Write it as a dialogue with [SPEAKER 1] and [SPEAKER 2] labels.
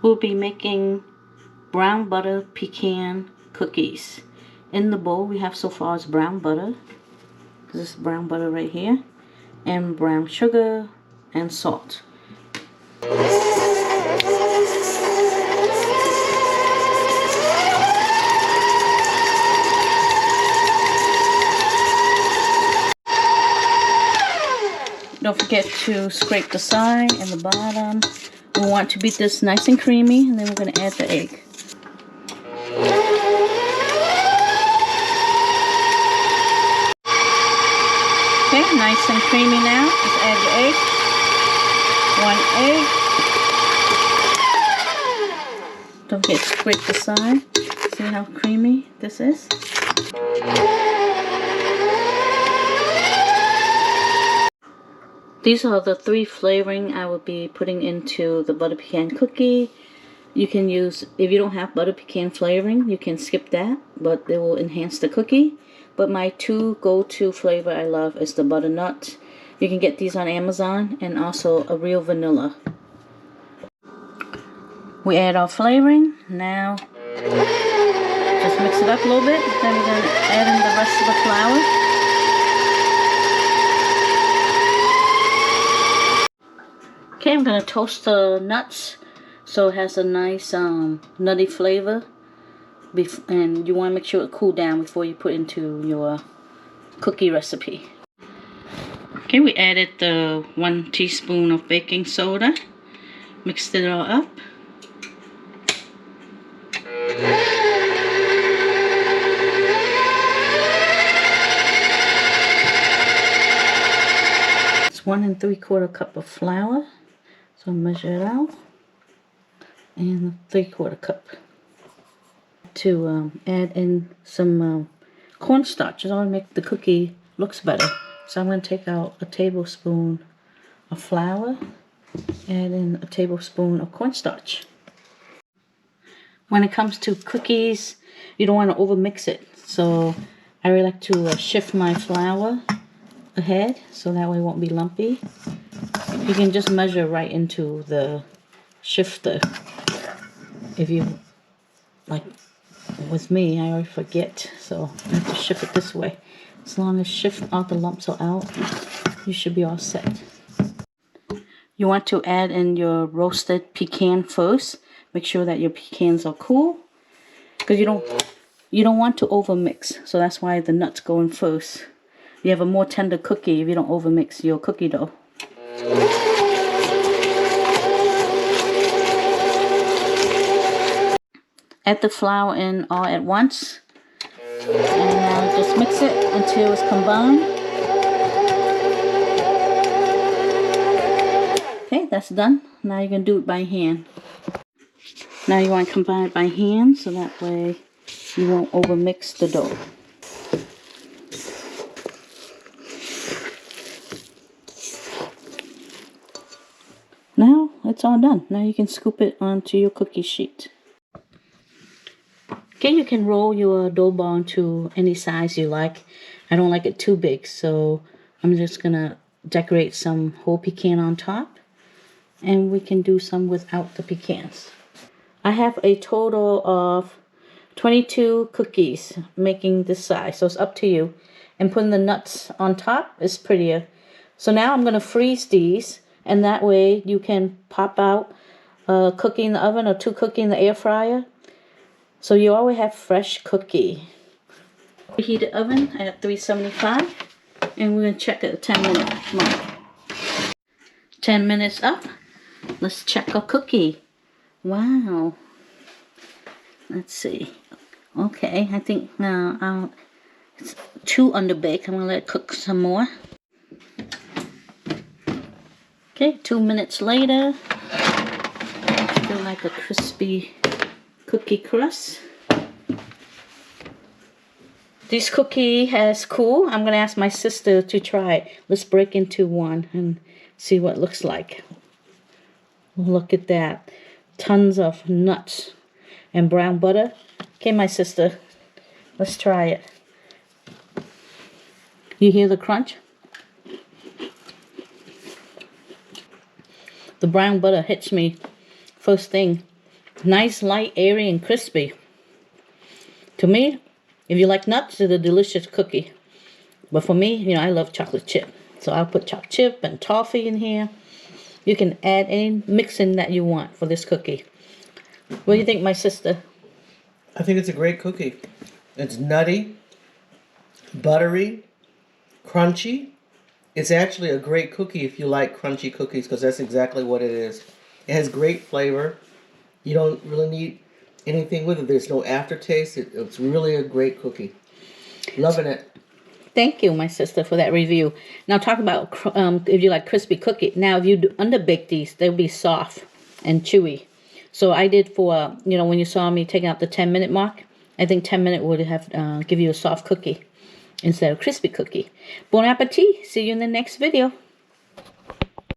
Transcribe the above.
[SPEAKER 1] We'll be making brown butter pecan cookies. In the bowl we have so far is brown butter. This is brown butter right here. And brown sugar and salt. Don't forget to scrape the side and the bottom. We want to beat this nice and creamy, and then we're going to add the egg. Okay, nice and creamy now. Let's add the egg. One egg. Don't forget to scrape the side. See how creamy this is? These are the 3 flavoring I will be putting into the butter pecan cookie. You can use, if you don't have butter pecan flavoring, you can skip that, but it will enhance the cookie. But my 2 go-to flavor I love is the butternut. You can get these on Amazon, and also a real vanilla. We add our flavoring. Now, just mix it up a little bit. Then we're going to add in the rest of the flour. Okay, I'm going to toast the nuts so it has a nice nutty flavor. And you want to make sure it cool down before you put into your cookie recipe. Okay, we added the 1 teaspoon of baking soda. Mixed it all up. It's 1 3/4 cup of flour. So measure it out, and 3/4 cup. To add in some cornstarch. It's all to make the cookie looks better. So I'm going to take out a tablespoon of flour, add in a tablespoon of cornstarch. When it comes to cookies, you don't want to overmix it. So I really like to shift my flour ahead, so that way it won't be lumpy. You can just measure right into the shifter. If you, like with me, I always forget, so I have to shift it this way. As long as shift all the lumps are out, you should be all set. You want to add in your roasted pecan first. Make sure that your pecans are cool, because you don't want to overmix. So that's why the nuts go in first. You have a more tender cookie if you don't overmix your cookie dough. Add the flour in all at once, and now just mix it until it's combined. Okay, that's done. Now you can do it by hand. Now you want to combine it by hand, so that way you won't overmix the dough. Now it's all done. Now you can scoop it onto your cookie sheet. Okay, you can roll your dough ball into any size you like. I don't like it too big, so I'm just gonna decorate some whole pecan on top, and we can do some without the pecans. I have a total of 22 cookies making this size, so it's up to you. And putting the nuts on top is prettier. So now I'm gonna freeze these, and that way you can pop out a cookie in the oven or 2 cookies in the air fryer. So you always have fresh cookie. Preheat the oven at 375, and we're going to check at the 10-minute mark. 10 minutes up. Let's check our cookie. Wow. Let's see. Okay, I think now it's too underbaked. I'm going to let it cook some more. Okay, 2 minutes later. Feel like a crispy cookie crust. This cookie has cooled. I'm going to ask my sister to try it. Let's break into one and see what it looks like. Look at that. Tons of nuts and brown butter. Okay, my sister, let's try it. You hear the crunch? The brown butter hits me first thing. Nice, light, airy, and crispy. To me, if you like nuts, it's a delicious cookie. But for me, you know, I love chocolate chip. So I'll put chocolate chip and toffee in here. You can add any mixing that you want for this cookie. What do you think, my sister?
[SPEAKER 2] I think it's a great cookie. It's nutty, buttery, crunchy. It's actually a great cookie if you like crunchy cookies, because that's exactly what it is. It has great flavor. You don't really need anything with it. There's no aftertaste. It's really a great cookie. Loving it.
[SPEAKER 1] Thank you, my sister, for that review. Now talk about if you like crispy cookie. Now if you underbake these, they'll be soft and chewy. So I did for, you know, when you saw me taking out the 10-minute mark, I think 10 minute would have give you a soft cookie instead of crispy cookie. Bon appetit. See you in the next video.